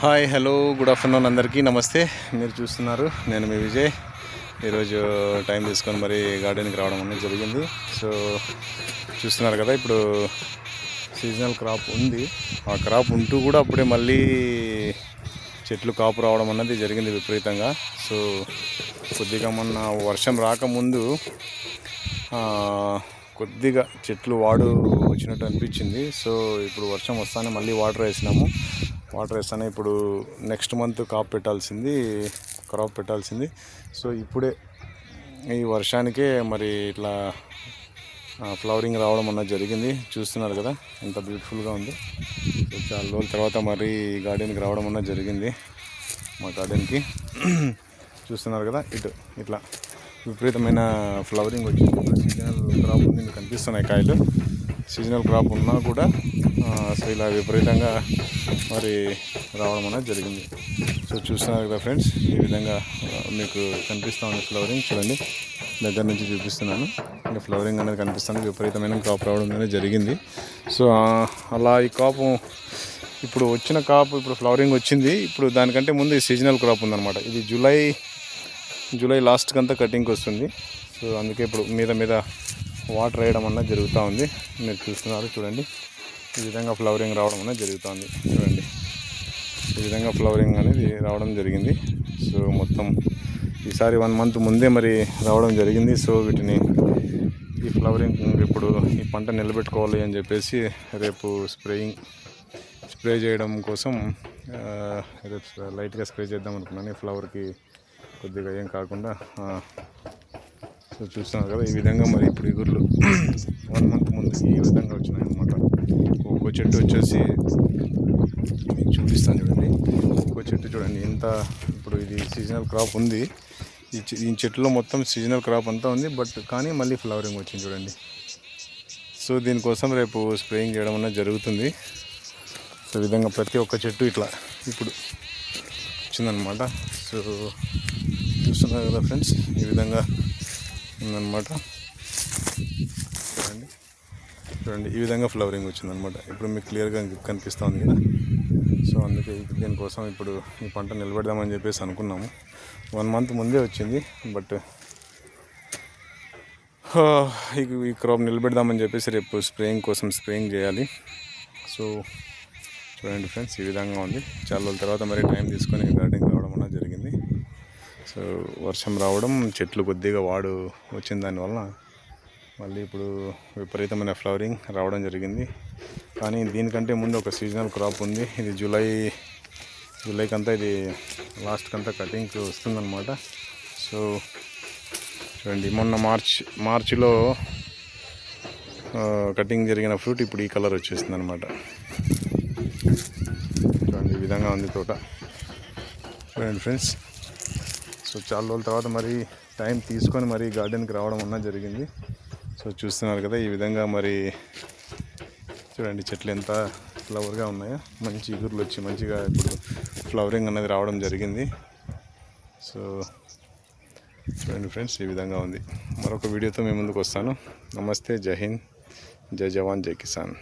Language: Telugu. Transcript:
హాయ్ హలో గుడ్ ఆఫ్టర్నూన్ అందరికీ నమస్తే. మీరు చూస్తున్నారు నేను మీ విజయ్. ఈరోజు టైం తీసుకొని మరి గార్డెన్కి రావడం అనేది జరిగింది. సో చూస్తున్నారు కదా, ఇప్పుడు సీజనల్ క్రాప్ ఉంది. ఆ క్రాప్ ఉంటూ కూడా అప్పుడే మళ్ళీ చెట్లు కాపు రావడం అన్నది జరిగింది విపరీతంగా. సో కొద్దిగా మొన్న వర్షం రాకముందు కొద్దిగా చెట్లు వాడు వచ్చినట్టు అనిపించింది. సో ఇప్పుడు వర్షం వస్తానే మళ్ళీ వాటర్ వేస్తానే ఇప్పుడు నెక్స్ట్ మంత్ క్రాప్ పెట్టాల్సింది. సో ఇప్పుడే ఈ వర్షానికే మరి ఇట్లా ఫ్లవరింగ్ రావడం అన్నది జరిగింది. చూస్తున్నారు కదా ఎంత బ్యూటిఫుల్గా ఉంది. సో చాలా రోజుల తర్వాత మరి గార్డెన్కి రావడం అన్నది జరిగింది. మా గార్డెన్కి చూస్తున్నారు కదా, ఇట్లా విపరీతమైన ఫ్లవరింగ్ వచ్చింది. సీజనల్ క్రాప్ ఉంది, మీకు కనిపిస్తున్నాయి కాయలు. సీజనల్ క్రాప్ ఉన్నా కూడా సో ఇలా విపరీతంగా మరి రావడం అనేది జరిగింది. సో చూస్తున్నారు కదా ఫ్రెండ్స్, ఈ విధంగా మీకు కనిపిస్తూ ఉంది ఫ్లవరింగ్. చూడండి, దగ్గర నుంచి చూపిస్తున్నాను. ఇంకా ఫ్లవరింగ్ అనేది కనిపిస్తుంది. విపరీతమైన కాపు రావడం అనేది జరిగింది. సో అలా ఈ కాపు ఇప్పుడు వచ్చిన కాపు ఇప్పుడు ఫ్లవరింగ్ వచ్చింది. ఇప్పుడు దానికంటే ముందు ఈ సీజనల్ క్రాప్ ఉందన్నమాట. ఇది జూలై లాస్ట్కి అంతా కటింగ్కి వస్తుంది. సో అందుకే ఇప్పుడు మీద వాటర్ వేయడం అన్నది జరుగుతూ ఉంది. మీరు చూస్తున్నారు చూడండి, ఈ విధంగా ఫ్లవరింగ్ రావడం అనేది జరుగుతుంది. చూడండి, ఈ విధంగా ఫ్లవరింగ్ అనేది రావడం జరిగింది. సో మొత్తం ఈసారి 1 month ముందే మరి రావడం జరిగింది. సో వీటిని ఈ ఫ్లవరింగ్ ఇప్పుడు ఈ పంట నిలబెట్టుకోవాలి అని చెప్పేసి రేపు స్ప్రే చేయడం కోసం రేపు లైట్గా స్ప్రే చేద్దాం అనుకున్నాను. ఫ్లవర్కి కొద్దిగా ఏం కాకుండా. సో చూస్తున్నారు కదా, ఈ విధంగా మరి ఇప్పుడు ఇగుర్లు 1 month ముందు ఈ విధంగా వచ్చినాయి అన్నమాట. ఒక్కో చెట్టు వచ్చేసి మీకు చూపిస్తాను చూడండి. ఒక్కో చెట్టు చూడండి ఎంత. ఇప్పుడు ఇది సీజనల్ క్రాప్ ఉంది. ఈ చెట్టులో మొత్తం సీజనల్ క్రాప్ అంతా ఉంది. కానీ మళ్ళీ ఫ్లవరింగ్ వచ్చింది చూడండి. సో దీనికోసం రేపు స్ప్రేయింగ్ చేయడం అనేది జరుగుతుంది. సో ఈ విధంగా ప్రతి ఒక్క చెట్టు ఇట్లా ఇప్పుడు వచ్చిందనమాట. సో చూస్తున్నారు కదా ఫ్రెండ్స్, ఈ విధంగా ఉందన్నమాట. చూడండి, ఈ విధంగా ఫ్లవరింగ్ వచ్చిందనమాట. ఇప్పుడు మీకు క్లియర్గా కనిపిస్తుంది కదా. సో అందుకే దీనికోసం ఇప్పుడు ఈ పంట నిలబెడదామని చెప్పేసి అనుకున్నాము. 1 month ముందే వచ్చింది. బట్ ఈ క్రాప్ నిలబెడదామని చెప్పేసి రేపు స్ప్రేయింగ్ చేయాలి. సో చూడండి ఫ్రెండ్స్, ఈ విధంగా ఉంది. చాలా రోజుల తర్వాత మరి టైం తీసుకొని గార్డెన్కి రావడం అనేది జరిగింది. సో వర్షం రావడం, చెట్లు కొద్దిగా వాడు వచ్చిన దానివల్ల మళ్ళీ ఇప్పుడు విపరీతమైన ఫ్లవరింగ్ రావడం జరిగింది. కానీ దీనికంటే ముందు ఒక సీజనల్ క్రాప్ ఉంది. ఇది జూలైకంతా ఇది లాస్ట్కంతా కటింగ్కి వస్తుందన్నమాట. సో చూడండి, మొన్న మార్చిలో కటింగ్ జరిగిన ఫ్రూట్ ఇప్పుడు ఈ కలర్ వచ్చేస్తుంది అనమాట. చూడండి, ఈ విధంగా ఉంది తోట. చూడండి ఫ్రెండ్స్, సో చాలా రోజుల తర్వాత మరి టైం తీసుకొని మరి గార్డెన్కి రావడం అన్నది జరిగింది. సో చూస్తున్నారు కదా, ఈ విధంగా మరి చూడండి చెట్లు ఎంత ఫ్లవర్గా ఉన్నాయో. మంచి ఇగుర్లు వచ్చి మంచిగా ఇప్పుడు ఫ్లవరింగ్ అనేది రావడం జరిగింది. సో చూడండి ఫ్రెండ్స్, ఈ విధంగా ఉంది. మరొక వీడియోతో మీ ముందుకు వస్తాను. నమస్తే, జై హింద్, జై జవాన్, జై కిసాన్.